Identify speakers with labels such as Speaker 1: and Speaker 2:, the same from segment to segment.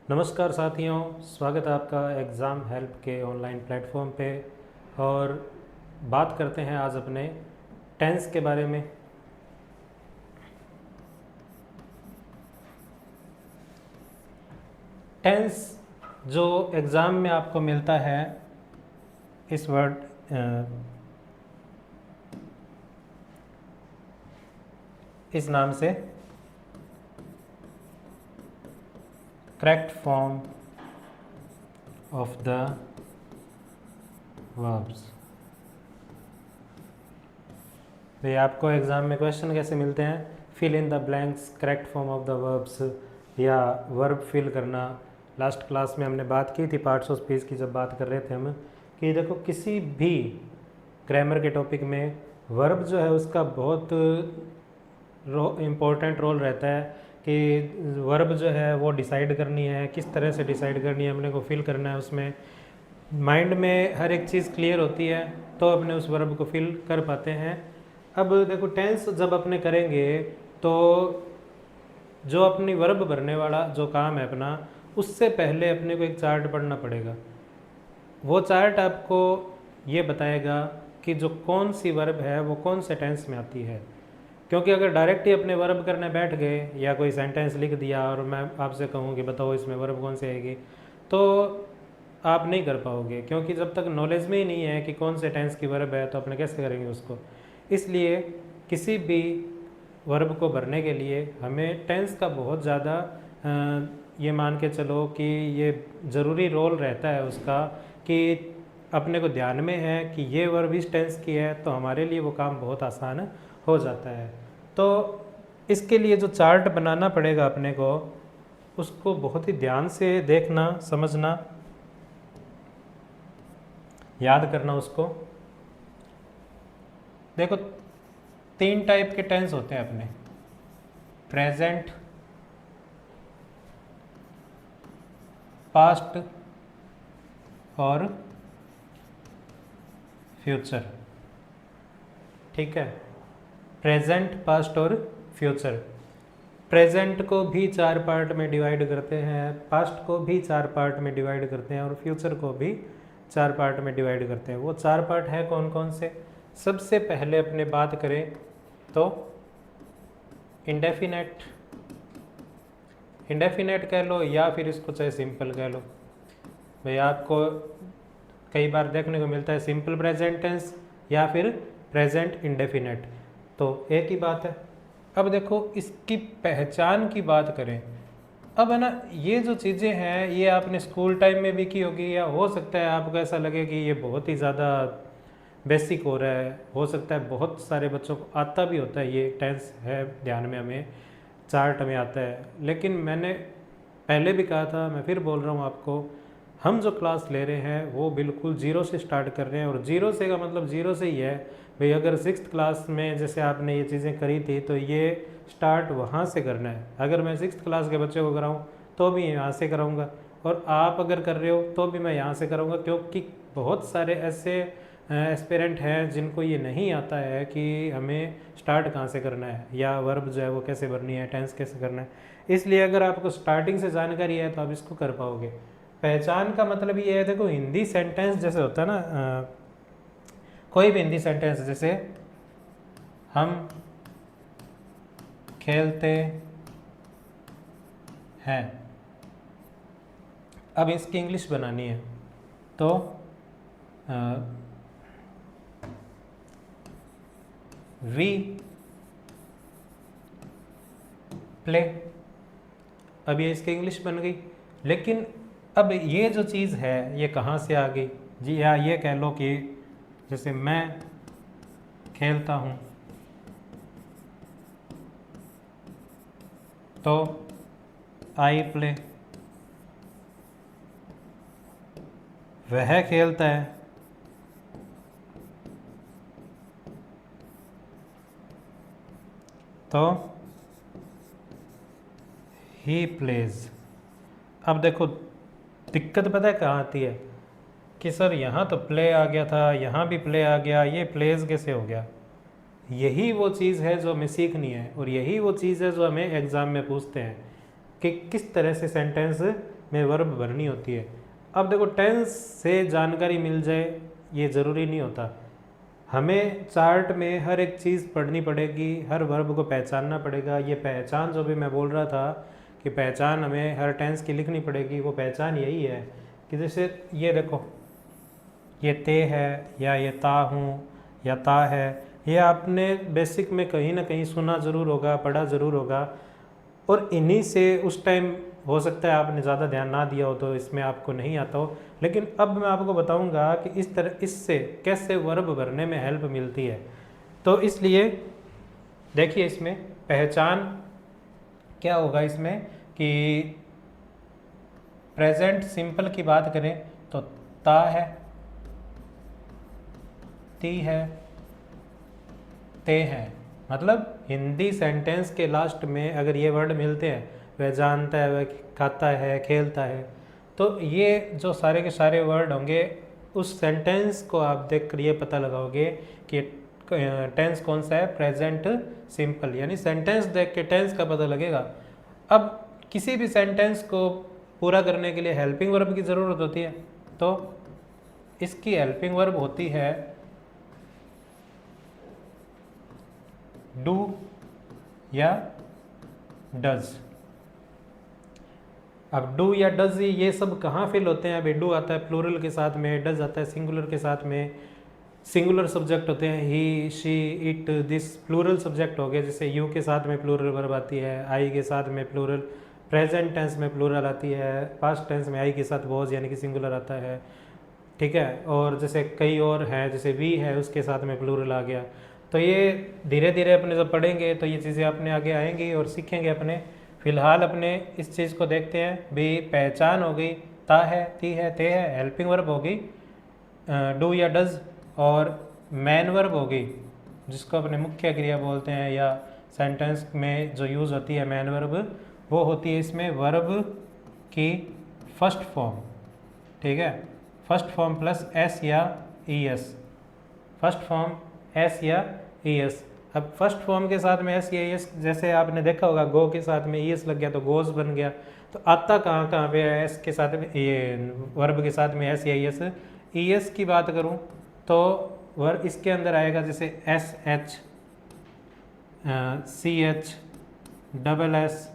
Speaker 1: नमस्कार साथियों, स्वागत है आपका एग्ज़ाम हेल्प के ऑनलाइन प्लेटफॉर्म पे। और बात करते हैं आज अपने टेंस के बारे में। टेंस जो एग्ज़ाम में आपको मिलता है इस इस नाम से correct form of the verbs. भाई आपको एग्ज़ाम में क्वेश्चन कैसे मिलते हैं? Fill in the blanks, correct form of the verbs या वर्ब फिल करना। लास्ट क्लास में हमने बात की थी पार्ट्स ऑफ स्पीच की, जब बात कर रहे थे हम कि देखो किसी भी ग्रामर के टॉपिक में वर्ब जो है उसका बहुत इम्पोर्टेंट रोल रहता है कि वर्ब जो है वो डिसाइड करनी है, किस तरह से डिसाइड करनी है, अपने को फिल करना है। उसमें माइंड में हर एक चीज़ क्लियर होती है तो अपने उस वर्ब को फिल कर पाते हैं। अब देखो टेंस जब अपने करेंगे तो जो अपनी वर्ब भरने वाला जो काम है अपना, उससे पहले अपने को एक चार्ट पढ़ना पड़ेगा। वो चार्ट आपको ये बताएगा कि जो कौन सी वर्ब है वो कौन से टेंस में आती है। क्योंकि अगर डायरेक्ट ही अपने वर्ब करने बैठ गए या कोई सेंटेंस लिख दिया और मैं आपसे कहूँ कि बताओ इसमें वर्ब कौन सी आएगी, तो आप नहीं कर पाओगे। क्योंकि जब तक नॉलेज में ही नहीं है कि कौन से टेंस की वर्ब है तो अपने कैसे करेंगे उसको। इसलिए किसी भी वर्ब को भरने के लिए हमें टेंस का बहुत ज़्यादा ये मान के चलो कि ये ज़रूरी रोल रहता है उसका, कि अपने को ध्यान में है कि ये वर्ब इस टेंस की है तो हमारे लिए वो काम बहुत आसान हो जाता है। तो इसके लिए जो चार्ट बनाना पड़ेगा अपने को, उसको बहुत ही ध्यान से देखना, समझना, याद करना उसको। देखो 3 टाइप के टेंस होते हैं अपने, प्रेजेंट, पास्ट और फ्यूचर। ठीक है, प्रेजेंट, पास्ट और फ्यूचर। प्रेजेंट को भी 4 पार्ट में डिवाइड करते हैं, पास्ट को भी 4 पार्ट में डिवाइड करते हैं और फ्यूचर को भी 4 पार्ट में डिवाइड करते हैं। वो 4 पार्ट हैं कौन कौन से? सबसे पहले अपने बात करें तो इंडेफिनेट, इंडेफिनेट कह लो या फिर इसको चाहे सिंपल कह लो। भाई आपको कई बार देखने को मिलता है सिंपल प्रेजेंट टेंस या फिर प्रेजेंट इंडेफिनेट, तो एक ही बात है। अब देखो इसकी पहचान की बात करें, अब है ना, ये जो चीज़ें हैं ये आपने स्कूल टाइम में भी की होगी, या हो सकता है आपको ऐसा लगे कि ये बहुत ही ज़्यादा बेसिक हो रहा है, हो सकता है बहुत सारे बच्चों को आता भी होता है, ये टेंस है ध्यान में, हमें चार्ट में आता है। लेकिन मैंने पहले भी कहा था, मैं फिर बोल रहा हूँ आपको, हम जो क्लास ले रहे हैं वो बिल्कुल जीरो से स्टार्ट कर रहे हैं। और जीरो से का मतलब जीरो से ही है भाई। अगर 6th क्लास में जैसे आपने ये चीज़ें करी थी तो ये स्टार्ट वहाँ से करना है। अगर मैं 6th क्लास के बच्चे को कराऊँ तो भी यहाँ से कराऊँगा, और आप अगर कर रहे हो तो भी मैं यहाँ से कराऊँगा। क्योंकि बहुत सारे ऐसे एस्पिरेंट हैं जिनको ये नहीं आता है कि हमें स्टार्ट कहाँ से करना है या वर्ब जो है वो कैसे भरनी है, टेंस कैसे करना है। इसलिए अगर आपको स्टार्टिंग से जानकारी है तो आप इसको कर पाओगे। पहचान का मतलब ये है, देखो हिंदी सेंटेंस जैसे होता है ना, कोई भी हिंदी सेंटेंस, जैसे हम खेलते हैं, अब इसकी इंग्लिश बनानी है तो वी प्ले, अब ये इसकी इंग्लिश बन गई। लेकिन अब ये जो चीज़ है ये कहाँ से आ गई जी? या ये कह लो कि जैसे मैं खेलता हूँ तो आई प्ले, वह खेलता है तो ही प्लेज। अब देखो दिक्कत पता है कहाँ आती है कि सर यहाँ तो प्ले आ गया था, यहाँ भी प्ले आ गया, ये प्लेज कैसे हो गया? यही वो चीज़ है जो हमें सीखनी है और यही वो चीज़ है जो हमें एग्ज़ाम में पूछते हैं कि किस तरह से सेंटेंस में वर्ब भरनी होती है। अब देखो टेंस से जानकारी मिल जाए ये ज़रूरी नहीं होता, हमें चार्ट में हर एक चीज़ पढ़नी पड़ेगी, हर वर्ब को पहचानना पड़ेगा। ये पहचान जो भी मैं बोल रहा था कि पहचान हमें हर टेंस की लिखनी पड़ेगी, वो पहचान यही है कि जैसे ये देखो, ये ते है या ये ता हूँ या ता है, ये आपने बेसिक में कहीं ना कहीं सुना ज़रूर होगा, पढ़ा ज़रूर होगा, और इन्हीं से उस टाइम हो सकता है आपने ज़्यादा ध्यान ना दिया हो तो इसमें आपको नहीं आता हो, लेकिन अब मैं आपको बताऊंगा कि इस तरह इससे कैसे वर्ब भरने में हेल्प मिलती है। तो इसलिए देखिए इसमें पहचान क्या होगा इसमें कि प्रेजेंट सिंपल की बात करें तो ता है, ती है, ते है। मतलब हिंदी सेंटेंस के लास्ट में अगर ये वर्ड मिलते हैं, वह जानता है, वह खाता है, खेलता है, तो ये जो सारे के सारे वर्ड होंगे उस सेंटेंस को आप देख कर ये पता लगाओगे कि टेंस कौन सा है, प्रेजेंट सिंपल। यानी सेंटेंस देख के टेंस का पता लगेगा। अब किसी भी सेंटेंस को पूरा करने के लिए हेल्पिंग वर्ब की ज़रूरत होती है, तो इसकी हेल्पिंग वर्ब होती है डू या डज। अब डू या डज ये सब कहाँ फिल होते हैं? अभी डू आता है प्लूरल के साथ में, डज आता है सिंगुलर के साथ में। सिंगुलर सब्जेक्ट होते हैं he, she, it, this. Plural subject हो गए, जैसे यू के साथ में प्लूरल वर्ब आती है, आई के साथ में प्लूरल, प्रेजेंट टेंस में प्लूरल आती है, पास्ट टेंस में आई के साथ वॉज यानी कि सिंगुलर आता है, ठीक है। और जैसे कई और हैं, जैसे वी है उसके साथ में प्लूरल आ गया। तो ये धीरे धीरे अपने जब पढ़ेंगे तो ये चीज़ें अपने आगे आएंगी और सीखेंगे अपने। फिलहाल अपने इस चीज़ को देखते हैं। भी पहचान हो गई, ता है, ती है, ते है, हेल्पिंग वर्ब हो गई डू या डज, और मैन वर्ब हो गई जिसको अपने मुख्य क्रिया बोलते हैं या सेंटेंस में जो यूज़ होती है मैन वर्ब, वो होती है इसमें वर्ब की फर्स्ट फॉर्म, ठीक है। फर्स्ट फॉर्म प्लस एस या E S, first form S या ई एस। अब फर्स्ट फॉर्म के साथ में एस या ई एस, जैसे आपने देखा होगा गो के साथ में ई एस लग गया तो गोज बन गया। तो आता कहाँ कहाँ पे है? एस के साथ में, ये वर्ब के साथ में एस या ई एस। ई एस की बात करूँ तो वर्ब इसके अंदर आएगा जैसे S H, C H, double S,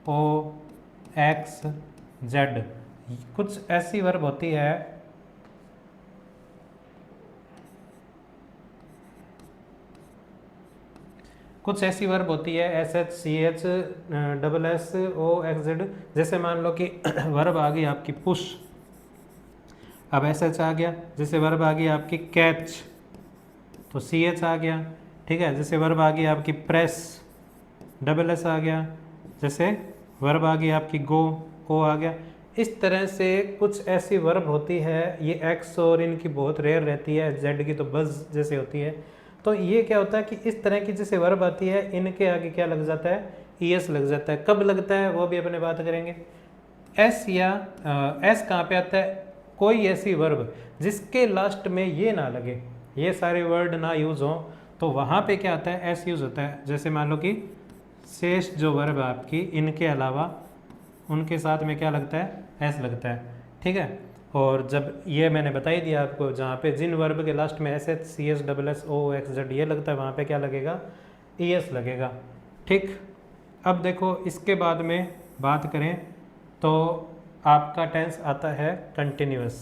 Speaker 1: O, X, Z. कुछ ऐसी वर्ब होती है कुछ ऐसी वर्ब होती है S H, C H, double S, O, X, Z. जैसे मान लो कि वर्ब आ गई आपकी पुश, अब एस एच आ गया। जैसे वर्ब आ गई आपकी कैच तो सी एच आ गया, ठीक है। जैसे वर्ब आ गई आपकी प्रेस, डबल एस आ गया। जैसे वर्ब आ गई आपकी गो, ओ आ गया। इस तरह से कुछ ऐसी वर्ब होती है, ये एक्स और इनकी बहुत रेयर रहती है, जेड की तो बस जैसे होती है। तो ये क्या होता है कि इस तरह की जैसे वर्ब आती है, इनके आगे क्या लग जाता है? ई एस लग जाता है। कब लगता है वो भी अपने बात करेंगे। एस या एस कहाँ पे आता है? कोई ऐसी वर्ब जिसके लास्ट में ये ना लगे, ये सारे वर्ड ना यूज़ हों, तो वहाँ पे क्या आता है? एस यूज़ होता है। जैसे मान लो कि शेष जो वर्ब है आपकी, इनके अलावा उनके साथ में क्या लगता है? एस लगता है, ठीक है। और जब ये मैंने बता ही दिया आपको, जहाँ पे जिन वर्ब के लास्ट में S H, C S, double S, O, X, Z ये लगता है, वहाँ पे क्या लगेगा? ई एस लगेगा, ठीक। अब देखो इसके बाद में बात करें तो आपका टेंस आता है continuous.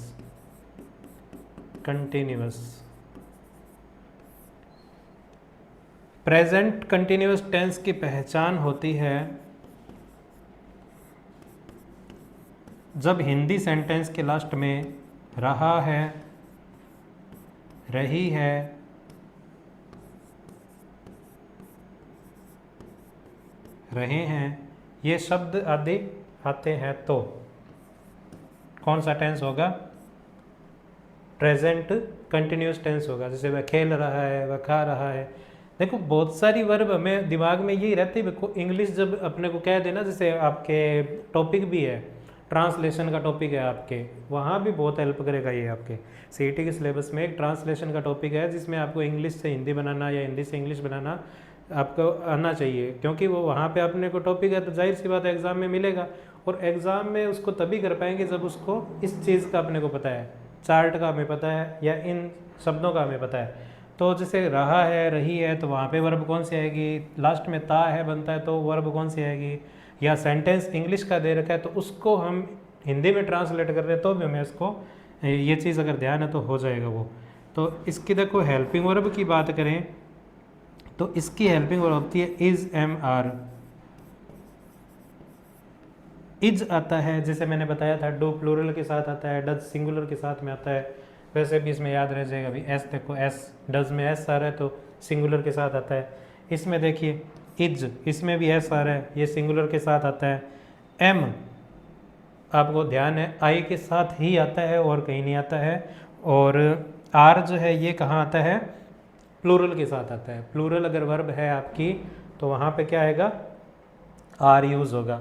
Speaker 1: Continuous present continuous tense की पहचान होती है जब हिंदी सेंटेंस के लास्ट में रहा है, रही है, रहे हैं ये शब्द आदि आते हैं तो कौन सा टेंस होगा? प्रेजेंट कंटिन्यूअस टेंस होगा। जैसे वह खेल रहा है, वह खा रहा है। देखो बहुत सारी वर्ब हमें दिमाग में यही रहती है। इंग्लिश जब अपने को कह देना, जैसे आपके टॉपिक भी है, ट्रांसलेशन का टॉपिक है आपके, वहाँ भी बहुत हेल्प करेगा ये। आपके सीईटी के सिलेबस में एक ट्रांसलेशन का टॉपिक है जिसमें आपको इंग्लिश से हिंदी बनाना या हिंदी से इंग्लिश बनाना आपको आना चाहिए, क्योंकि वो वहाँ पे अपने को टॉपिक है तो जाहिर सी बात है एग्ज़ाम में मिलेगा। और एग्ज़ाम में उसको तभी कर पाएंगे जब उसको इस चीज़ का अपने को पता है, चार्ट का हमें पता है या इन शब्दों का हमें पता है। तो जैसे रहा है, रही है, तो वहाँ पे वर्ब कौन सी आएगी, लास्ट में ता है बनता है तो वर्ब कौन सी आएगी, या सेंटेंस इंग्लिश का दे रखा है तो उसको हम हिंदी में ट्रांसलेट कर रहे हैं तो भी हमें उसको ये चीज़ अगर ध्यान है तो हो जाएगा वो। तो इसकी देखो हेल्पिंग वर्ब की बात करें तो इसकी हेल्पिंग वर्ब होती है इज, एम, आर। इज आता है, जैसे मैंने बताया था, डू प्लूरल के साथ आता है, डज सिंगुलर के साथ में आता है। वैसे भी इसमें याद रह जाएगा अभी, एस देखो, एस डज में एस आ रहा है तो सिंगुलर के साथ आता है। इसमें देखिए इज, इसमें भी एस आ रहा है, ये सिंगुलर के साथ आता है। एम आपको ध्यान है आई के साथ ही आता है और कहीं नहीं आता है। और आर जो है ये कहाँ आता है, प्लूरल के साथ आता है। प्लूरल अगर वर्ब है आपकी तो वहाँ पे क्या आएगा, आर यूज़ होगा।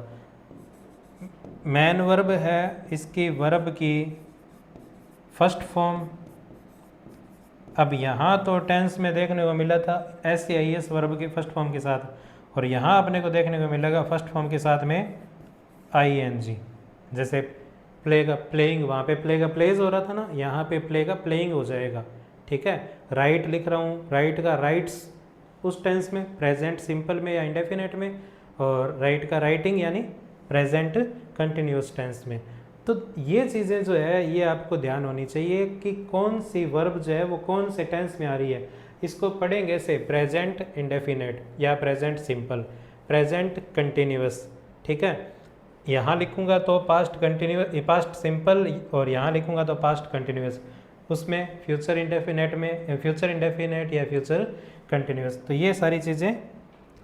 Speaker 1: मैन वर्ब है, इसकी वर्ब की फर्स्ट फॉर्म, अब यहाँ तो टेंस में देखने को मिला था एस या आई एस वर्ब के फर्स्ट फॉर्म के साथ, और यहाँ अपने को देखने को मिलेगा फर्स्ट फॉर्म के साथ में आई एन जी। जैसे प्ले का प्लेइंग, वहाँ पे प्ले का प्लेज हो रहा था ना, यहाँ पे प्ले का प्लेइंग हो जाएगा। ठीक है, राइट लिख रहा हूँ, राइट का राइट्स उस टेंस में, प्रेजेंट सिंपल में या इंडेफिनेट में, और राइट का राइटिंग यानी प्रेजेंट कंटिन्यूस टेंस में। तो ये चीज़ें जो है ये आपको ध्यान होनी चाहिए कि कौन सी वर्ब जो है वो कौन से टेंस में आ रही है। इसको पढ़ेंगे से प्रेजेंट इंडेफिनेट या प्रेजेंट सिंपल, प्रेजेंट कंटिन्यूस। ठीक है, यहाँ लिखूँगा तो पास्ट कंटिन्यूस, पास्ट सिंपल, और यहाँ लिखूँगा तो पास्ट कंटिन्यूस। उसमें फ्यूचर इंडेफिनेट में फ्यूचर इंडेफिनेट या फ्यूचर कंटिन्यूस। तो ये सारी चीज़ें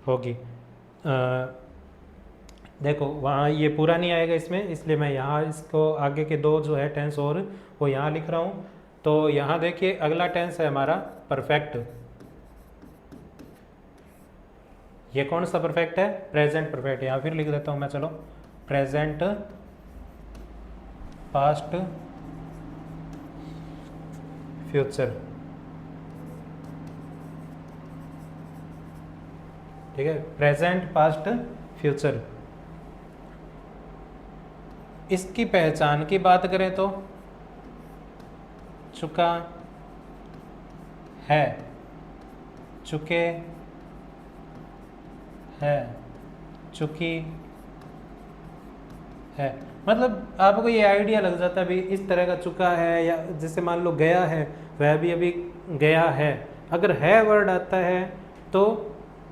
Speaker 1: होगी। देखो वहाँ ये पूरा नहीं आएगा इसमें, इसलिए मैं यहाँ इसको आगे के दो जो है टेंस और वो यहाँ लिख रहा हूँ। तो यहाँ देखिए अगला टेंस है हमारा परफेक्ट। ये कौन सा परफेक्ट है, प्रेजेंट परफेक्ट। या फिर लिख देता हूँ मैं, चलो, प्रेजेंट पास्ट फ्यूचर। ठीक है, प्रेजेंट पास्ट फ्यूचर। इसकी पहचान की बात करें तो चुका है, चुके है, चुकी है। मतलब आपको ये आइडिया लग जाता है भी इस तरह का चुका है, या जैसे मान लो गया है, वह भी अभी गया है। अगर है वर्ड आता है तो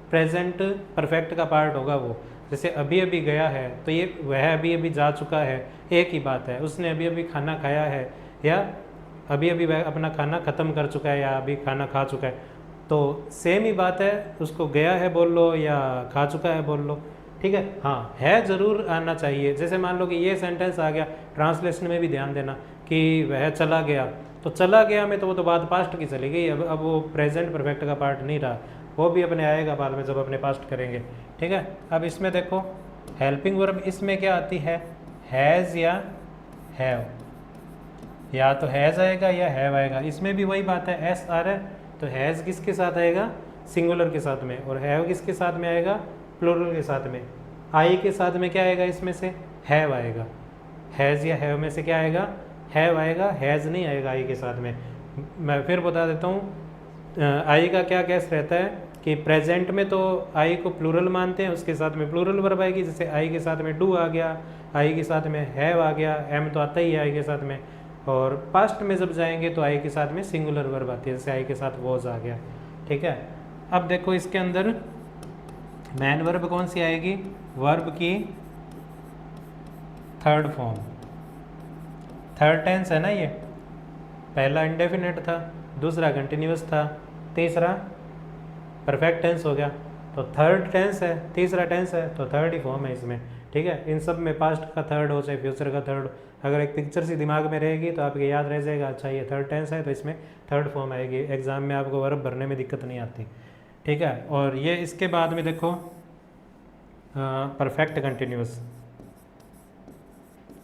Speaker 1: प्रेजेंट परफेक्ट का पार्ट होगा वो। जैसे अभी अभी गया है तो ये वह अभी अभी जा चुका है, एक ही बात है। उसने अभी अभी खाना खाया है, या अभी अभी वह अपना खाना ख़त्म कर चुका है, या अभी खाना खा चुका है। तो सेम ही बात है, उसको गया है बोल लो या खा चुका है बोल लो। ठीक है, हाँ है ज़रूर आना चाहिए। जैसे मान लो कि ये सेंटेंस आ गया, ट्रांसलेशन में भी ध्यान देना कि वह चला गया, तो चला गया में तो वो तो बात पास्ट की चली गई, अब वो प्रेजेंट परफेक्ट का पार्ट नहीं रहा, वो भी अपने आएगा बाद में जब अपने पास्ट करेंगे। ठीक है, अब इसमें देखो हेल्पिंग वर्ब इसमें क्या आती है, हैज़ या हैव। या तो हैज़ आएगा या हैव आएगा। इसमें भी वही बात है, एस आ रहा है तो हैज़ किसके साथ आएगा, सिंगुलर के साथ में, और हैव किसके साथ में आएगा, प्लूरल के साथ में। आई के साथ में क्या आएगा, इसमें से हैव आएगा। हैज़ या हैव में से क्या आएगा, हैव आएगा, हैज़ नहीं आएगा आई के साथ में। मैं फिर बता देता हूँ, आई का क्या केस रहता है कि प्रेजेंट में तो आई को प्लूरल मानते हैं, उसके साथ में प्लूरल वर्ब आएगी। जैसे आई के साथ में डू आ गया, आई के साथ में हैव आ गया, एम तो आता ही है आई के साथ में। और पास्ट में जब जाएंगे तो आई के साथ में सिंगुलर वर्ब आती है, जैसे आई के साथ वॉज आ गया। ठीक है, अब देखो इसके अंदर मैन वर्ब कौन सी आएगी, वर्ब की थर्ड फॉर्म, थर्ड टेंस है ना। ये पहला इंडेफिनेट था, दूसरा कंटिन्यूस था, तीसरा परफेक्ट टेंस हो गया। तो थर्ड टेंस है, तीसरा टेंस है तो थर्ड ही फॉर्म है इसमें। ठीक है, इन सब में पास्ट का थर्ड हो चाहे फ्यूचर का थर्ड, अगर एक पिक्चर सी दिमाग में रहेगी तो आपके याद रह जाएगा, अच्छा ये थर्ड टेंस है तो इसमें थर्ड फॉर्म आएगी। एग्जाम में आपको वर्ब भरने में दिक्कत नहीं आती। ठीक है, और ये इसके बाद में देखो परफेक्ट कंटिन्यूस,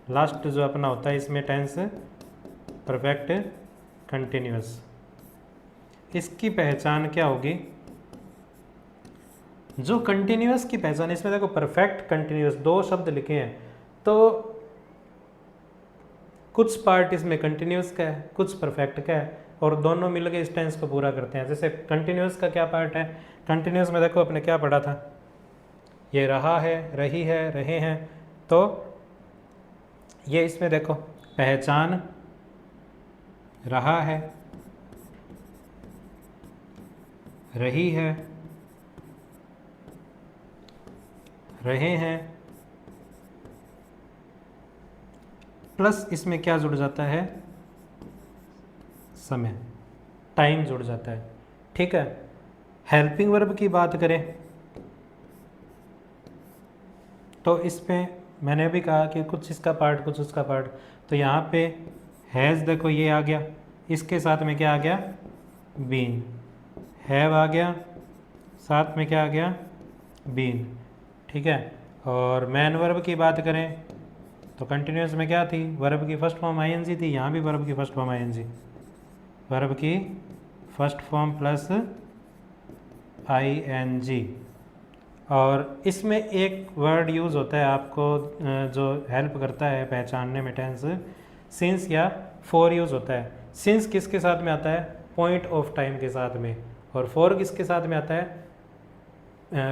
Speaker 1: लास्ट जो अपना होता है इसमें टेंस परफेक्ट कंटिन्यूस। इसकी पहचान क्या होगी, जो कंटिन्यूस की पहचान, इसमें देखो परफेक्ट कंटिन्यूस दो शब्द लिखे हैं, तो कुछ पार्ट इसमें कंटिन्यूस का है, कुछ परफेक्ट का है, और दोनों मिलकर इस टेंस को पूरा करते हैं। जैसे कंटिन्यूस का क्या पार्ट है, कंटिन्यूस में देखो अपने क्या पढ़ा था, ये रहा है, रही है, रहे हैं, तो ये इसमें देखो पहचान रहा है, रही है, रहे हैं, प्लस इसमें क्या जुड़ जाता है, समय, टाइम जुड़ जाता है। ठीक है। हेल्पिंग वर्ब की बात करें तो इसमें मैंने भी कहा कि कुछ इसका पार्ट कुछ उसका पार्ट, तो यहाँ पे हैज़ देखो ये आ गया, इसके साथ में क्या आ गया, बीन, हैव आ गया, साथ में क्या आ गया, बीन। ठीक है। और मैन वर्ब की बात करें तो कंटिन्यूस में क्या थी, वर्ब की फर्स्ट फॉर्म आईएनजी थी, यहाँ भी वर्ब की फर्स्ट फॉर्म आईएनजी, वर्ब की फर्स्ट फॉर्म प्लस आईएनजी। और इसमें एक वर्ड यूज़ होता है आपको जो हेल्प करता है पहचानने में टेंस, सिंस या फॉर यूज़ होता है। सिंस किसके साथ में आता है, पॉइंट ऑफ टाइम के साथ में, और फॉर किसके साथ में आता है,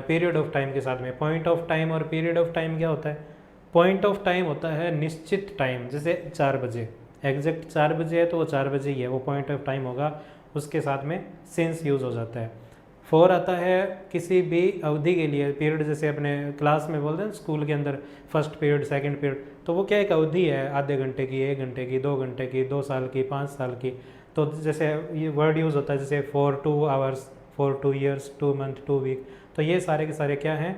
Speaker 1: पीरियड ऑफ टाइम के साथ में। पॉइंट ऑफ टाइम और पीरियड ऑफ टाइम क्या होता है, पॉइंट ऑफ टाइम होता है निश्चित टाइम, जैसे 4 बजे, एग्जैक्ट 4 बजे है तो वो 4 बजे ही है, वो पॉइंट ऑफ टाइम होगा, उसके साथ में सिंस यूज़ हो जाता है। फॉर आता है किसी भी अवधि के लिए, पीरियड, जैसे अपने क्लास में बोलते हैं स्कूल के अंदर फर्स्ट पीरियड सेकंड पीरियड, तो वो क्या एक अवधि है, आधे घंटे की, 1 घंटे की, 2 घंटे की, 2 साल की, 5 साल की। तो जैसे ये वर्ड यूज़ होता है जैसे for 2 hours, for 2 years, 2 month, 2 week, तो ये सारे के सारे क्या हैं,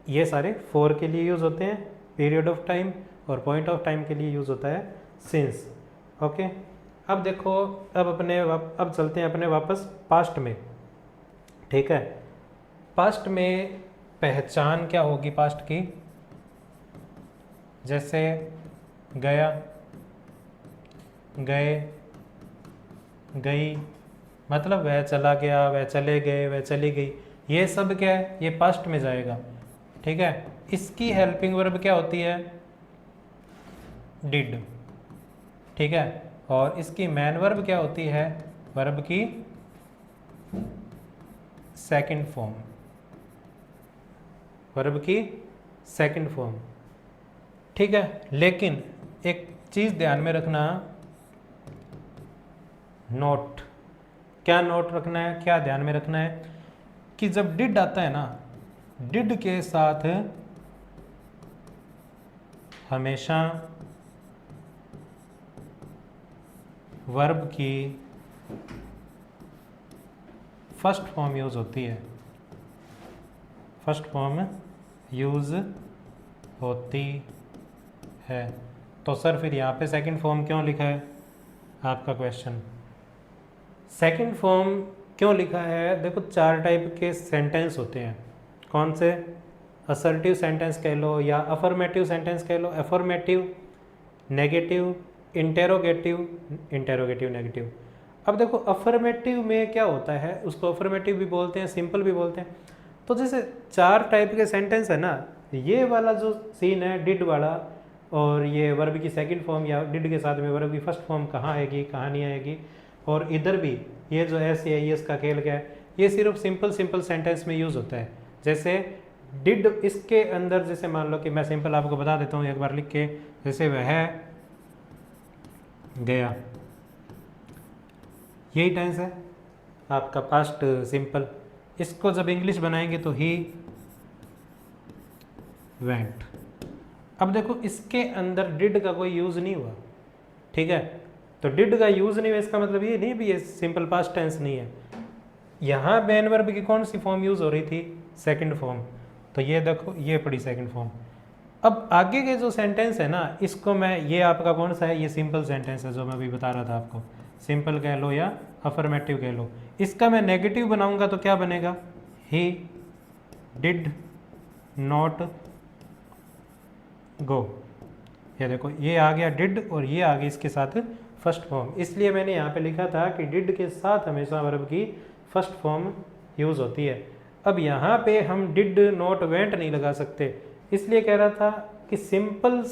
Speaker 1: ये सारे फॉर के लिए यूज़ होते हैं, पीरियड ऑफ टाइम, और पॉइंट ऑफ टाइम के लिए यूज़ होता है सिंस। ओके। अब देखो, अब चलते हैं अपने वापस पास्ट में। ठीक है। पास्ट में पहचान क्या होगी पास्ट की, जैसे गया, गए, गई, मतलब वह चला गया, वह चले गए, वह चली गई, ये सब क्या है, ये पास्ट में जाएगा। ठीक है। इसकी हेल्पिंग वर्ब क्या होती है, डिड। ठीक है। और इसकी मैन वर्ब क्या होती है, वर्ब की सेकंड फॉर्म, वर्ब की सेकंड फॉर्म। ठीक है। लेकिन एक चीज़ ध्यान में रखना, नोट, क्या नोट रखना है, क्या ध्यान में रखना है, कि जब डिड आता है ना, डिड के साथ हमेशा वर्ब की फर्स्ट फॉर्म यूज़ होती है, फर्स्ट फॉर्म यूज़ होती है। तो सर फिर यहाँ पे सेकंड फॉर्म क्यों लिखा है, आपका क्वेश्चन, सेकंड फॉर्म क्यों लिखा है। देखो 4 टाइप के सेंटेंस होते हैं, कौन से, असर्टिव सेंटेंस कह लो या अफर्मेटिव सेंटेंस कह लो, affirmative, negative, interrogative, interrogative negative. अब देखो अफर्मेटिव में क्या होता है, उसको अफर्मेटिव भी बोलते हैं, सिंपल भी बोलते हैं। तो जैसे 4 टाइप के सेंटेंस है ना, ये वाला जो सीन है डिड वाला, और ये वर्ब की सेकंड फॉर्म या डिड के साथ में वर्ब की फर्स्ट फॉर्म कहाँ आएगी, कहाँ नहीं आएगी, और इधर भी ये जो एस या एस का खेल क्या है, ये सिर्फ सिंपल सेंटेंस में यूज़ होता है। जैसे डिड, इसके अंदर जैसे मान लो कि मैं सिंपल आपको बता देता हूँ एक बार लिख के, जैसे वह गया, यही टेंस है आपका पास्ट सिंपल। इसको जब इंग्लिश बनाएंगे तो ही वेंट। अब देखो इसके अंदर डिड का कोई यूज़ नहीं हुआ, ठीक है, तो डिड का यूज़ नहीं हुआ, इसका मतलब ये नहीं भी ये सिंपल पास्ट टेंस नहीं है। यहाँ मैन वर्ब की कौन सी फॉर्म यूज़ हो रही थी, सेकंड फॉर्म, तो ये देखो ये पड़ी सेकंड फॉर्म। अब आगे के जो सेंटेंस है ना, इसको मैं, ये आपका कौन सा है, ये सिंपल सेंटेंस है जो मैं अभी बता रहा था आपको, सिंपल कह लो या अफर्मेटिव कह लो। इसका मैं नेगेटिव बनाऊंगा तो क्या बनेगा, ही डिड नॉट गो। ये देखो ये आ गया डिड और ये आ गई इसके साथ फर्स्ट फॉर्म, इसलिए मैंने यहाँ पे लिखा था कि डिड के साथ हमेशा वर्ब की फर्स्ट फॉर्म यूज़ होती है। अब यहाँ पे हम डिड नॉट वेंट नहीं लगा सकते, इसलिए कह रहा था कि सिंपल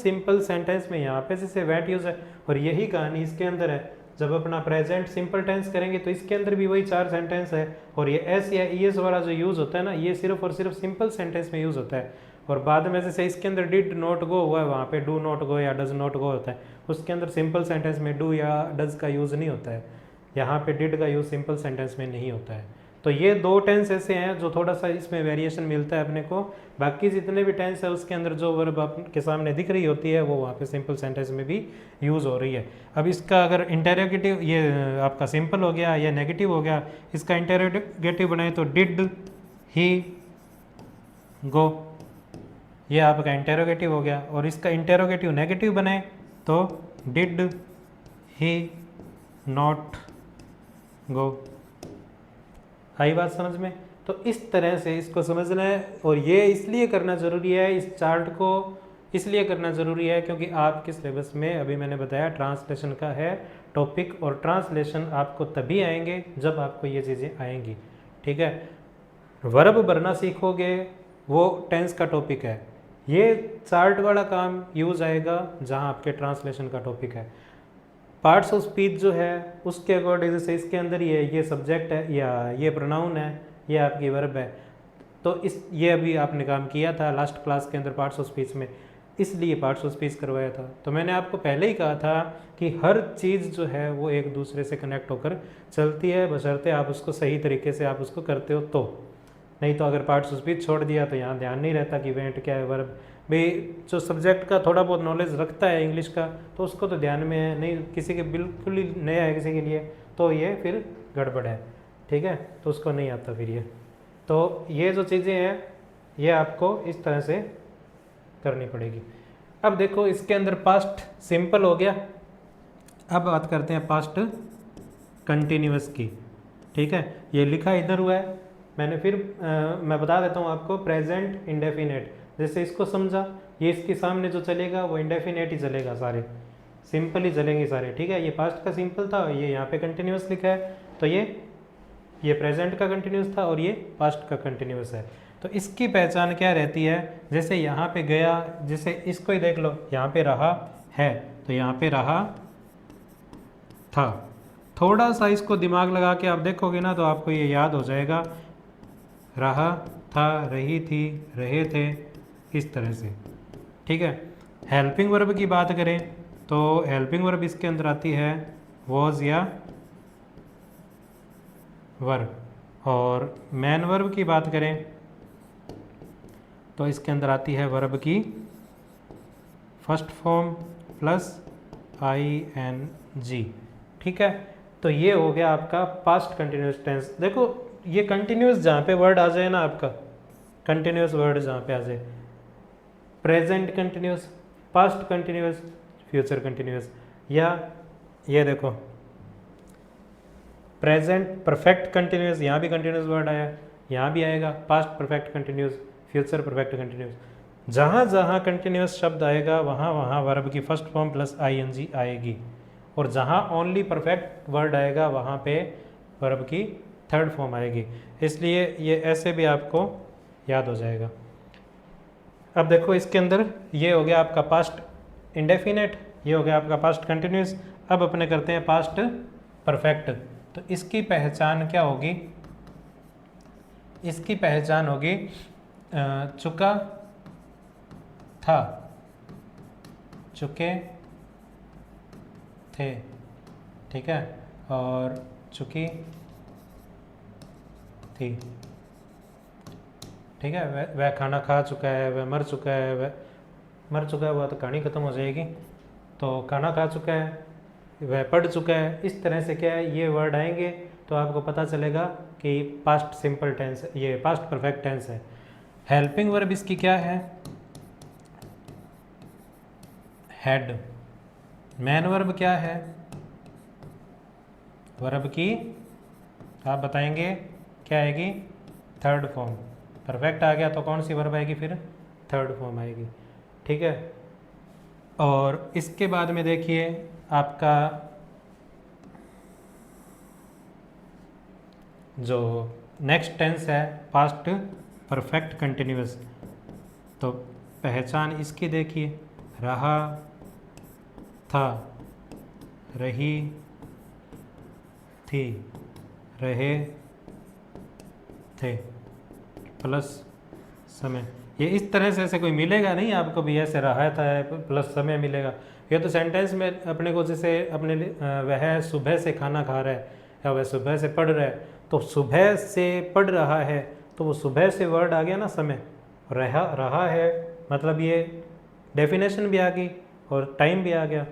Speaker 1: सेंटेंस में यहाँ पे जैसे वेंट यूज है, और यही कहानी इसके अंदर है। जब अपना प्रेजेंट सिंपल टेंस करेंगे तो इसके अंदर भी वही 4 सेंटेंस है, और ये एस या ईएस वाला जो यूज़ होता है ना, ये सिर्फ और सिर्फ सिंपल सेंटेंस में यूज़ होता है। और बाद में जैसे इसके अंदर डिड नॉट गो हुआ है, वहाँ पे डू नॉट गो या डज नॉट गो होता है, उसके अंदर सिंपल सेंटेंस में डू या डज का यूज़ नहीं होता है। यहाँ पे डिड का यूज़ सिंपल सेंटेंस में नहीं होता है। तो ये 2 टेंस ऐसे हैं जो थोड़ा सा इसमें वेरिएशन मिलता है अपने को। बाकी जितने भी टेंस है उसके अंदर जो वर्ब आपके सामने दिख रही होती है वो वहाँ पे सिंपल सेंटेंस में भी यूज़ हो रही है। अब इसका अगर इंटेरोगेटिव, ये आपका सिंपल हो गया या नेगेटिव हो गया, इसका इंटेरोगेटिव बनाए तो डिड ही गो, ये आपका इंटेरोगेटिव हो गया। और इसका इंटेरोगेटिव नेगेटिव बनाए तो डिड ही नॉट गो। आई बात समझ में? तो इस तरह से इसको समझना है, और ये इसलिए करना ज़रूरी है, इस चार्ट को इसलिए करना ज़रूरी है क्योंकि आपके सिलेबस में अभी मैंने बताया ट्रांसलेशन का है टॉपिक, और ट्रांसलेशन आपको तभी आएंगे जब आपको ये चीज़ें आएंगी। ठीक है, वर्ब भरना सीखोगे वो टेंस का टॉपिक है, ये चार्ट वाला काम यूज़ आएगा जहाँ आपके ट्रांसलेशन का टॉपिक है। पार्ट्स ऑफ स्पीच जो है उसके अकॉर्डिंग जैसे इसके अंदर ये सब्जेक्ट है या ये प्रोनाउन है, ये आपकी वर्ब है, तो इस ये अभी आपने काम किया था लास्ट क्लास के अंदर पार्ट्स ऑफ स्पीच में, इसलिए पार्ट्स ऑफ स्पीच करवाया था। तो मैंने आपको पहले ही कहा था कि हर चीज़ जो है वो एक दूसरे से कनेक्ट होकर चलती है, बशर्ते आप उसको सही तरीके से आप उसको करते हो तो। नहीं तो अगर पार्ट्स ऑफ स्पीच छोड़ दिया तो यहाँ ध्यान नहीं रहता कि वेंट क्या है, वर्ब। भाई जो सब्जेक्ट का थोड़ा बहुत नॉलेज रखता है इंग्लिश का तो उसको तो ध्यान में है, नहीं किसी के बिल्कुल ही नया है किसी के लिए तो ये फिर गड़बड़ है। ठीक है, तो उसको नहीं आता फिर ये। तो ये जो चीज़ें हैं ये आपको इस तरह से करनी पड़ेगी। अब देखो इसके अंदर पास्ट सिंपल हो गया, अब बात करते हैं पास्ट कंटिन्यूअस की। ठीक है, ये लिखा इधर हुआ है, मैंने फिर मैं बता देता हूँ आपको, प्रेजेंट इंडेफिनेट। जैसे इसको समझा, ये इसके सामने जो चलेगा वो इंडेफिनेट ही चलेगा, सारे सिंपल ही चलेंगे सारे। ठीक है, ये पास्ट का सिंपल था, ये यहाँ पे कंटिन्यूअस लिखा है, तो ये प्रेजेंट का कंटिन्यूअस था और ये पास्ट का कंटिन्यूअस है। तो इसकी पहचान क्या रहती है, जैसे यहाँ पे गया, जैसे इसको ही देख लो, यहाँ पे रहा है तो यहाँ पे रहा था। थोड़ा सा इसको दिमाग लगा के आप देखोगे ना तो आपको ये याद हो जाएगा, रहा था, रही थी, रहे थे, इस तरह से। ठीक है, हेल्पिंग वर्ब की बात करें तो हेल्पिंग वर्ब इसके अंदर आती है वॉज या वर्ब, और मैन वर्ब की बात करें तो इसके अंदर आती है वर्ब की फर्स्ट फॉर्म प्लस ING। ठीक है, तो ये हो गया आपका पास्ट कंटिन्यूस टेंस। देखो ये कंटिन्यूस जहाँ पे वर्ड आ जाए ना, आपका कंटिन्यूस वर्ड जहाँ पे आ जाए, present continuous, past continuous, future continuous, या ये देखो प्रेजेंट परफेक्ट कंटिन्यूस, यहाँ भी कंटिन्यूस वर्ड आया, यहाँ भी आएगा past perfect continuous, future perfect continuous. जहाँ जहाँ कंटिन्यूस शब्द आएगा वहाँ वहाँ वर्ब की फर्स्ट फॉर्म प्लस ING आएगी, और जहाँ ओनली परफेक्ट वर्ड आएगा वहाँ पे वर्ब की थर्ड फॉर्म आएगी। इसलिए ये ऐसे भी आपको याद हो जाएगा। अब देखो इसके अंदर ये हो गया आपका पास्ट इंडेफिनेट, ये हो गया आपका पास्ट कंटिन्यूस। अब अपने करते हैं पास्ट परफेक्ट। तो इसकी पहचान क्या होगी, इसकी पहचान होगी चुका था, चुके थे। ठीक है, और चुकी थी। ठीक है, वह खाना खा चुका है, वह मर चुका है, वह मर चुका है, वह तो कहानी ख़त्म हो जाएगी। तो खाना खा चुका है, वह पढ़ चुका है, इस तरह से क्या है ये वर्ड आएंगे तो आपको पता चलेगा कि पास्ट सिंपल टेंस, ये पास्ट परफेक्ट टेंस है। हेल्पिंग वर्ब इसकी क्या है, हैड। मैन वर्ब क्या है, वर्ब की आप बताएंगे क्या आएगी, थर्ड फॉर्म। परफेक्ट आ गया तो कौन सी वर्ब आएगी, फिर थर्ड फॉर्म आएगी। ठीक है, और इसके बाद में देखिए आपका जो नेक्स्ट टेंस है पास्ट परफेक्ट कंटिन्यूअस। तो पहचान इसकी देखिए, रहा था, रही थी, रहे थे, प्लस समय। ये इस तरह से ऐसे कोई मिलेगा नहीं आपको भी ऐसे रहा था प्लस समय मिलेगा। ये तो सेंटेंस में अपने को जैसे अपने वह सुबह से खाना खा रहा है या वह सुबह से पढ़ रहा है, तो सुबह से पढ़ रहा है तो वो सुबह से वर्ड आ गया ना समय। रहा है मतलब ये डेफिनेशन भी आ गई और टाइम भी आ गया।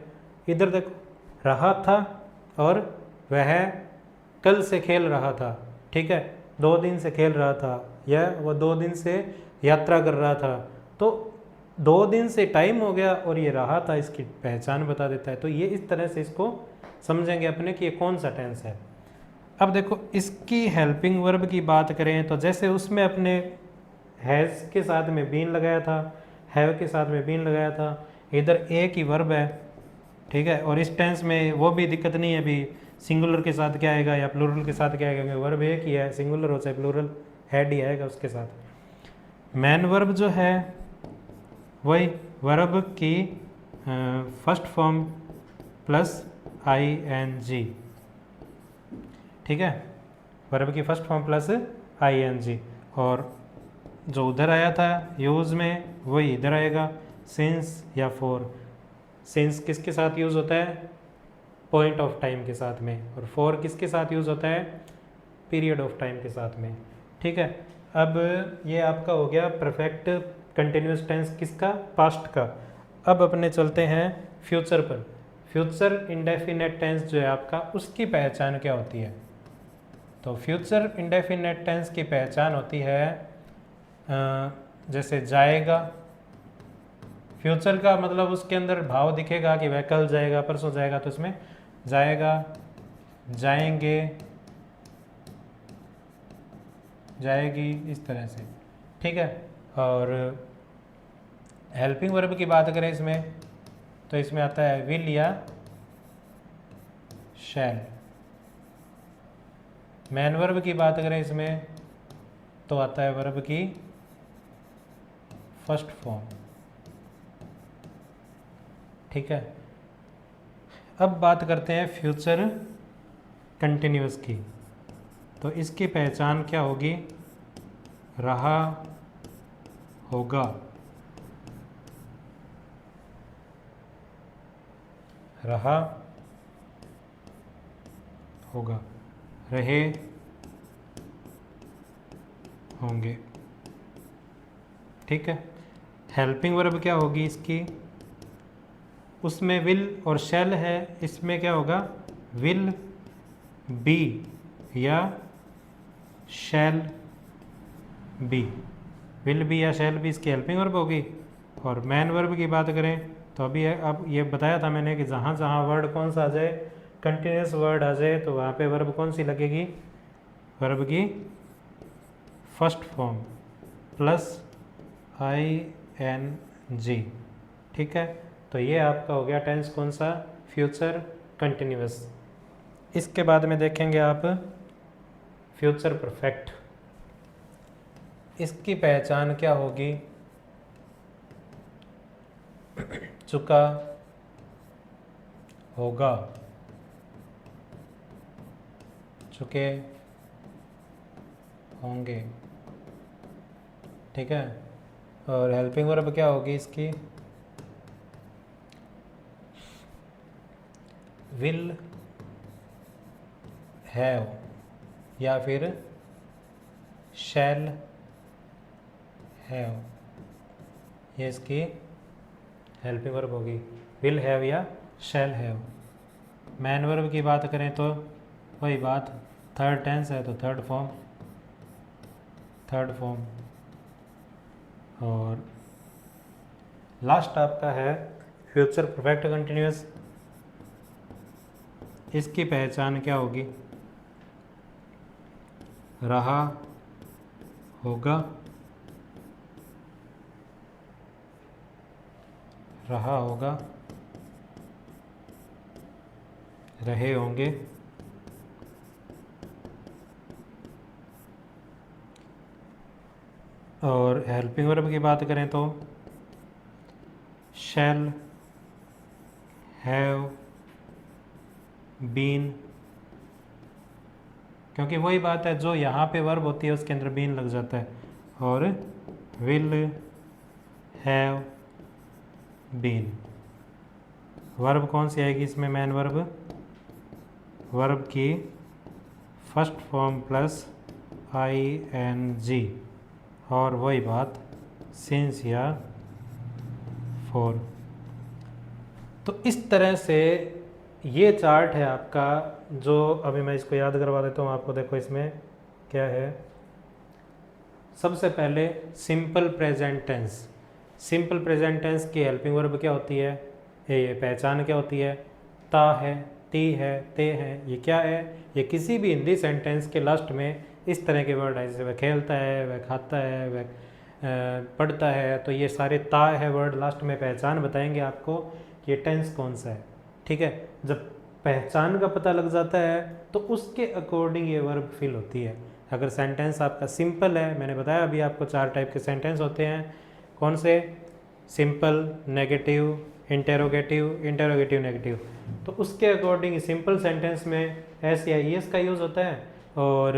Speaker 1: इधर देखो, रहा था और वह कल से खेल रहा था, ठीक है, 2 दिन से खेल रहा था या वो 2 दिन से यात्रा कर रहा था। तो 2 दिन से टाइम हो गया और ये रहा था इसकी पहचान बता देता है। तो ये इस तरह से इसको समझेंगे अपने कि ये कौन सा टेंस है। अब देखो इसकी हेल्पिंग वर्ब की बात करें तो जैसे उसमें अपने हैज़ के साथ में बीन लगाया था, हैव के साथ में बीन लगाया था, इधर एक ही वर्ब है, ठीक है। और इस टेंस में वो भी दिक्कत नहीं है, अभी सिंगुलर के साथ क्या आएगा या प्लूरल के साथ क्या आएगा, क्योंकि वर्ब एक ही है, सिंगुलर हो चाहे प्लूरल, हेड ही आएगा उसके साथ। मैन वर्ब जो है वही वर्ब की फर्स्ट फॉर्म प्लस ing, ठीक है, वर्ब की फर्स्ट फॉर्म प्लस ing। और जो उधर आया था यूज़ में वही इधर आएगा, सिंस या फॉर। सिंस किसके साथ यूज़ होता है, पॉइंट ऑफ टाइम के साथ में, और फॉर किसके साथ यूज़ होता है, पीरियड ऑफ टाइम के साथ में, ठीक है। अब ये आपका हो गया परफेक्ट कंटिन्यूस टेंस किसका, पास्ट का। अब अपने चलते हैं फ्यूचर पर। फ्यूचर इंडेफिनेट टेंस जो है आपका, उसकी पहचान क्या होती है। तो फ्यूचर इंडेफिनेट टेंस की पहचान होती है जैसे जाएगा, फ्यूचर का मतलब उसके अंदर भाव दिखेगा कि वह कल जाएगा परसों जाएगा, तो इसमें जाएगा, जाएंगे, जाएगी, इस तरह से, ठीक है। और हेल्पिंग वर्ब की बात करें इसमें तो इसमें आता है विल या शैल। मैन वर्ब की बात करें इसमें तो आता है वर्ब की फर्स्ट फॉर्म, ठीक है। अब बात करते हैं फ्यूचर कंटिन्यूअस की। तो इसकी पहचान क्या होगी, रहा होगा, रहा होगा, रहे होंगे, ठीक है। हेल्पिंग वर्ब क्या होगी इसकी, उसमें विल और शैल है, इसमें क्या होगा, विल बी या शैल बी। विल बी या शैल बी इसकी हेल्पिंग वर्ब होगी। और मैन वर्ब की बात करें तो अभी अब ये बताया था मैंने कि जहाँ जहाँ वर्ड कौन सा आ जाए, कंटिन्यूस वर्ड आ जाए, तो वहाँ पे वर्ब कौन सी लगेगी, वर्ब की फर्स्ट फॉर्म प्लस ing, ठीक है। तो ये आपका हो गया टेंस कौन सा, फ्यूचर कंटिन्यूअस। इसके बाद में देखेंगे आप फ्यूचर परफेक्ट। इसकी पहचान क्या होगी, चुका होगा, चुके होंगे, ठीक है। और हेल्पिंग वर्ब क्या होगी इसकी, विल हैव या फिर शैल हैव, ये इसकी हेल्पिंग वर्ब होगी, विल हैव या शैल हैव। मैन वर्ब की बात करें तो वही बात, थर्ड टेंस है तो थर्ड फॉर्म, थर्ड फॉर्म। और लास्ट आपका है फ्यूचर परफेक्ट कंटिन्यूअस। इसकी पहचान क्या होगी, रहा होगा, रहा होगा, रहे होंगे, और हेल्पिंग वर्ब की बात करें तो शैल हैव बीन, क्योंकि वही बात है जो यहाँ पे वर्ब होती है उसके अंदर बीन लग जाता है, और विल हैव बीन। वर्ब कौन सी आएगी इसमें? मैन वर्ब, वर्ब की फर्स्ट फॉर्म प्लस ing, और वही बात सिंस या फॉर। तो इस तरह से ये चार्ट है आपका, जो अभी मैं इसको याद करवा देता हूँ आपको। देखो इसमें क्या है, सबसे पहले simple present tense. Simple present tense की हेल्पिंग वर्ब क्या होती है? ये पहचान क्या होती है? ता है, ती है, ते है। ये क्या है? ये किसी भी हिंदी सेंटेंस के लास्ट में इस तरह के वर्ड है, जैसे वह खेलता है, वह खाता है, वह पढ़ता है, तो ये सारे ता है वर्ड लास्ट में पहचान बताएंगे आपको कि ये टेंस कौन सा है। ठीक है, जब पहचान का पता लग जाता है तो उसके अकॉर्डिंग ये वर्ब फिल होती है। अगर सेंटेंस आपका सिंपल है, मैंने बताया अभी आपको 4 टाइप के सेंटेंस होते हैं। कौन से? Simple, negative, interrogative, interrogative negative. तो उसके अकॉर्डिंग सिंपल सेंटेंस में एस या ई एस का यूज़ होता है, और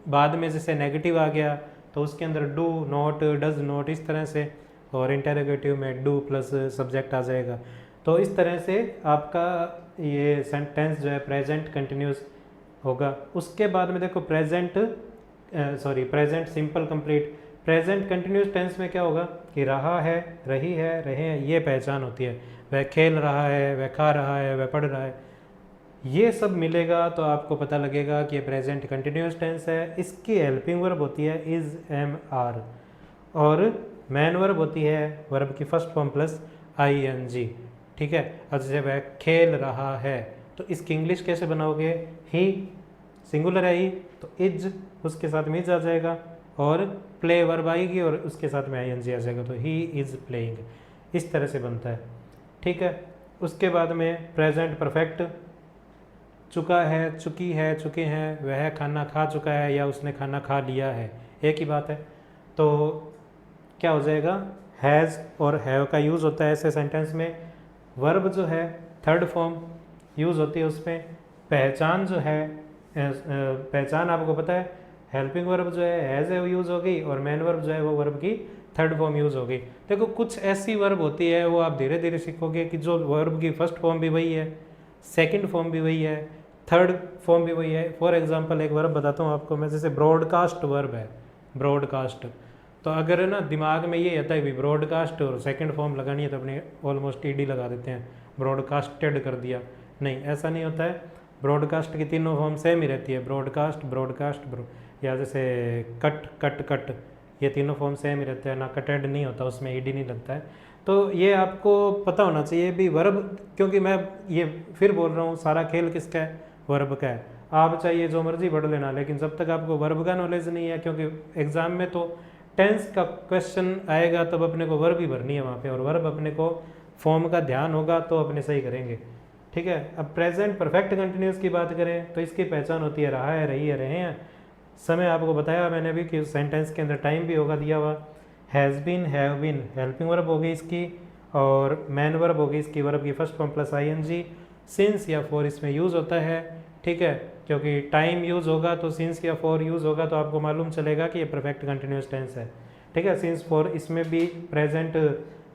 Speaker 1: बाद में जैसे नेगेटिव आ गया तो उसके अंदर डू, नॉट, डज नॉट, इस तरह से, और इंटेरोगेटिव में डू प्लस सब्जेक्ट आ जाएगा। तो इस तरह से आपका ये सेंटेंस जो है प्रेजेंट कंटिन्यूस होगा। उसके बाद में देखो present present simple complete. Present continuous tense में क्या होगा कि रहा है, रही है, रहे हैं, ये पहचान होती है। वह खेल रहा है, वह खा रहा है, वह पढ़ रहा है, ये सब मिलेगा तो आपको पता लगेगा कि ये प्रेजेंट कंटिन्यूस टेंस है। इसकी हेल्पिंग वर्ब होती है इज, एम, आर, और मैन वर्ब होती है वर्ब की फर्स्ट फॉर्म प्लस ing। ठीक है, अब जैसे वह खेल रहा है तो इसकी इंग्लिश कैसे बनाओगे? ही, सिंगुलर है ही, तो इज उसके साथ में इज आ जाएगा, और प्ले वर्ब आएगी और उसके साथ में ing आ जाएगा, तो ही इज प्लेइंग। इस तरह से बनता है। ठीक है, उसके बाद में प्रेजेंट परफेक्ट, चुका है, चुकी है, चुके हैं, वह खाना खा चुका है या उसने खाना खा लिया है, एक ही बात है। तो क्या हो जाएगा? हैज़ और हैव का यूज़ होता है ऐसे सेंटेंस में। वर्ब जो है थर्ड फॉर्म यूज़ होती है उसमें। पहचान जो है, पहचान आपको पता है हेल्पिंग वर्ब जो है हैज़ है यूज़ हो गई, और मैन वर्ब जो है वो वर्ब की थर्ड फॉर्म यूज़ हो गई। देखो कुछ ऐसी वर्ब होती है वो आप धीरे धीरे सीखोगे कि जो वर्ब की फर्स्ट फॉर्म भी वही है, सेकंड फॉर्म भी वही है, थर्ड फॉर्म भी वही है। फॉर एग्जांपल एक वर्ब बताता हूँ आपको मैं, जैसे ब्रॉडकास्ट वर्ब है, ब्रॉडकास्ट। तो अगर ना दिमाग में ये आता है कि ब्रॉडकास्ट और सेकंड फॉर्म लगानी है तो अपने ऑलमोस्ट ईडी लगा देते हैं, ब्रॉडकास्टेड कर दिया। नहीं, ऐसा नहीं होता है। ब्रॉडकास्ट की तीनों फॉर्म सेम ही रहती है, ब्रॉडकास्ट, ब्रॉडकास्ट, या जैसे कट, कट, कट, ये तीनों फॉर्म सेम ही रहते हैं, ना कटेड नहीं होता, उसमें ईडी नहीं लगता है। तो ये आपको पता होना चाहिए भी वर्ब, क्योंकि मैं ये फिर बोल रहा हूँ सारा खेल किसका है? वर्ब का है। आप चाहिए जो मर्जी पढ़ लेना, लेकिन जब तक आपको वर्ब का नॉलेज नहीं है, क्योंकि एग्जाम में तो टेंस का क्वेश्चन आएगा तब अपने को वर्ब ही भरनी है वहाँ पे, और वर्ब अपने को फॉर्म का ध्यान होगा तो अपने सही करेंगे। ठीक है, अब प्रेजेंट परफेक्ट कंटिन्यूस की बात करें तो इसकी पहचान होती है रहा है, रही है, रहे हैं। समय आपको बताया मैंने भी कि सेंटेंस के अंदर टाइम भी होगा दिया हुआ। Has been, have been helping verb होगी इसकी, और मैन वर्ब होगी इसकी वर्ब की first form plus ing। Since या फॉर इसमें यूज़ होता है। ठीक है, क्योंकि टाइम यूज़ होगा तो सिंस या फॉर यूज़ होगा, तो आपको मालूम चलेगा कि ये परफेक्ट कंटिन्यूस टेंस है। ठीक है, सिंस फॉर इसमें भी, प्रेजेंट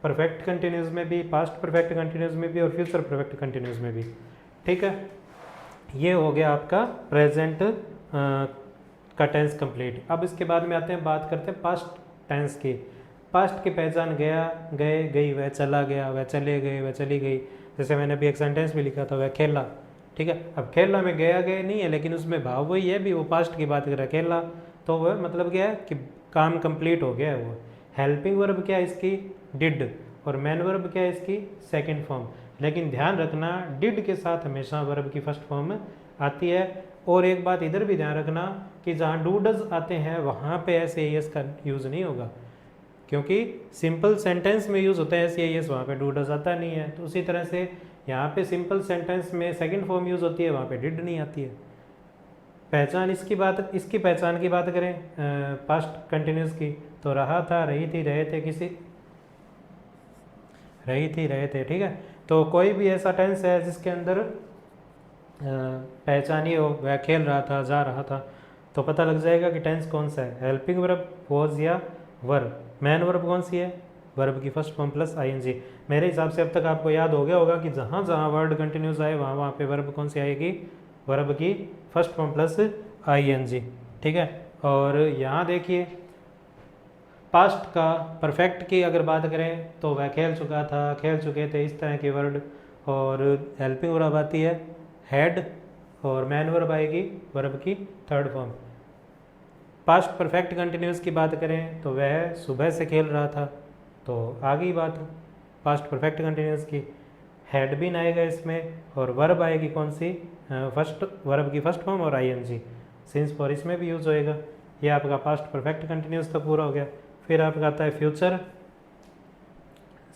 Speaker 1: परफेक्ट कंटिन्यूस में भी, पास्ट परफेक्ट कंटिन्यूस में भी, और फ्यूचर परफेक्ट कंटिन्यूस में भी। ठीक है, ये हो गया आपका प्रेजेंट का टेंस कंप्लीट। अब इसके बाद में आते हैं, बात करते हैं पास्ट टेंस की। पास्ट की पहचान गया, गए, गई, वह चला गया, वह चले गए, वह चली गई। जैसे मैंने अभी एक सेंटेंस भी लिखा था, वह खेला। ठीक है, अब खेला में गया गए नहीं है, लेकिन उसमें भाव वही है भी, वो पास्ट की बात कर रहा है खेला, तो वह मतलब क्या है कि काम कंप्लीट हो गया है वो। हेल्पिंग वर्ब क्या है इसकी? डिड, और मैन वर्ब क्या है इसकी? Second form. लेकिन ध्यान रखना डिड के साथ हमेशा वर्ब की फर्स्ट फॉर्म आती है। और एक बात इधर भी ध्यान रखना कि जहाँ डूडज आते हैं वहाँ पे एस ए एस का यूज़ नहीं होगा, क्योंकि सिंपल सेंटेंस में यूज़ होता है एस ए एस, वहाँ पे डूडज आता नहीं है। तो उसी तरह से यहाँ पे सिंपल सेंटेंस में सेकंड फॉर्म यूज़ होती है, वहाँ पे डिड नहीं आती है। पहचान इसकी पहचान की बात करें पास्ट कंटिन्यूस की, तो रहा था, रही थी, रहे थे, किसी रही थी, रहे थे, ठीक है। तो कोई भी ऐसा टेंस है जिसके अंदर पहचानिए हो, वह खेल रहा था, जा रहा था, तो पता लग जाएगा कि टेंस कौन सा है। हेल्पिंग वर्ब वॉज या वर्ब। मैन वर्ब कौन सी है? वर्ब की फर्स्ट फॉर्म प्लस आईएनजी। मेरे हिसाब से अब तक आपको याद हो गया होगा कि जहाँ जहाँ वर्ड कंटिन्यूस आए वहाँ वहाँ पे वर्ब कौन सी आएगी? वर्ब की फर्स्ट फॉर्म प्लस आईएनजी, ठीक है। और यहाँ देखिए पास्ट का परफेक्ट की अगर बात करें तो वह खेल चुका था, खेल चुके थे, इस तरह के वर्ड। और हेल्पिंग वर्ब आती है हैड, और मैन वर्ब आएगी वर्ब की third form. Past perfect continuous की बात करें तो वह सुबह से खेल रहा था, तो आ गई बात पास्ट परफेक्ट कंटिन्यूस की। हैड बीन आएगा इसमें, और वर्ब आएगी कौन सी? फर्स्ट वर्ब की फर्स्ट फॉर्म और आईएनजी। सिंस फॉर इसमें भी यूज होएगा। ये आपका पास्ट परफेक्ट कंटिन्यूस तो पूरा हो गया। फिर आपका आता है फ्यूचर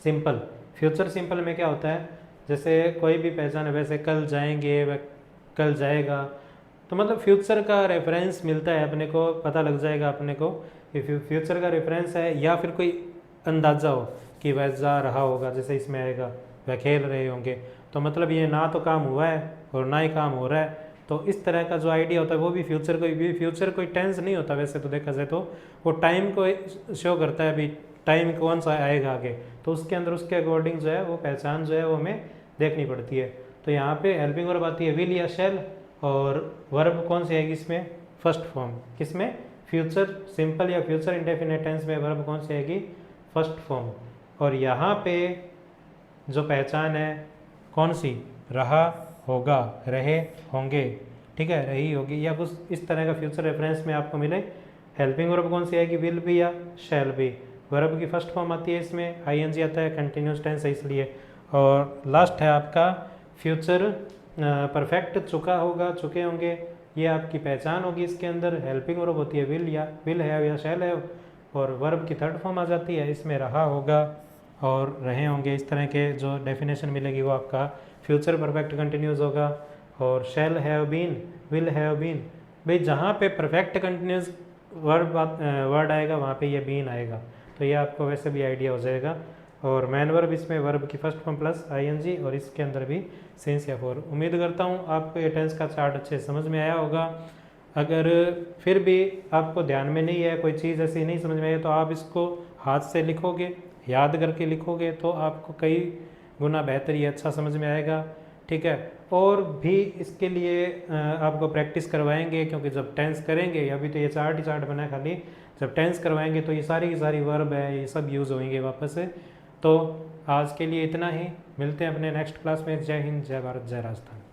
Speaker 1: सिंपल। फ्यूचर सिंपल में क्या होता है? जैसे कोई भी पहचान है, वैसे कल जाएंगे, वह कल जाएगा, तो मतलब फ्यूचर का रेफरेंस मिलता है अपने को, पता लग जाएगा अपने को कि फ्यूचर का रेफरेंस है, या फिर कोई अंदाज़ा हो कि वह जा रहा होगा, जैसे इसमें आएगा वह खेल रहे होंगे, तो मतलब ये ना तो काम हुआ है और ना ही काम हो रहा है। तो इस तरह का जो आइडिया होता है वो भी फ्यूचर कोई टेंस नहीं होता वैसे तो देखा जाए तो, वो टाइम को शो करता है, अभी टाइम कौन सा आएगा आगे, तो उसके अंदर उसके अकॉर्डिंग जो है वो पहचान जो है वो हमें देखनी पड़ती है। तो यहाँ पे हेल्पिंग वर्ब आती है विल या शैल, और वर्ब कौन सी आएगी इसमें? First form. किसमें? फ्यूचर सिंपल या फ्यूचर इंडेफिनिट टेंस में वर्ब कौन सी आएगी? First form. और यहाँ पे जो पहचान है कौन सी? रहा होगा, रहे होंगे, ठीक है, रही होगी, या कुछ इस तरह का फ्यूचर रेफरेंस में आपको मिले। हेल्पिंग वर्ब कौन सी आएगी? विल बी या शैल बी। वर्ब की फर्स्ट फॉर्म आती है इसमें, आईएनजी आता है, कंटिन्यूस टेंस है इसलिए। और लास्ट है आपका फ्यूचर परफेक्ट, चुका होगा, चुके होंगे, ये आपकी पहचान होगी। इसके अंदर हेल्पिंग वर्ब होती है विल हैव या शैल हैव, और वर्ब की थर्ड फॉर्म आ जाती है इसमें, रहा होगा और रहे होंगे। इस तरह के जो डेफिनेशन मिलेगी वो आपका फ्यूचर परफेक्ट कंटिन्यूस होगा। और shall have been, will have been, भाई जहाँ पे परफेक्ट कंटिन्यूस वर्ड आएगा वहाँ पे ये बीन आएगा, तो ये आपको वैसे भी आइडिया हो जाएगा। और मैन वर्ब इसमें वर्ब की फर्स्ट फॉर्म प्लस आईएनजी, और इसके अंदर भी सिंस या फॉर। उम्मीद करता हूँ आपको ये टेंस का चार्ट अच्छे से समझ में आया होगा। अगर फिर भी आपको ध्यान में नहीं है, कोई चीज़ ऐसी नहीं समझ में आई, तो आप इसको हाथ से लिखोगे, याद करके लिखोगे, तो आपको कई गुना बेहतर ये अच्छा समझ में आएगा, ठीक है। और भी इसके लिए आपको प्रैक्टिस करवाएंगे, क्योंकि जब टेंस करेंगे, अभी तो ये चार्ट ही चार्ट बना खाली, जब टेंस करवाएंगे तो ये सारी की सारी वर्ब है, ये सब यूज़ होंगे वापस से। तो आज के लिए इतना ही, मिलते हैं अपने नेक्स्ट क्लास में। जय हिंद, जय भारत, जय राजस्थान।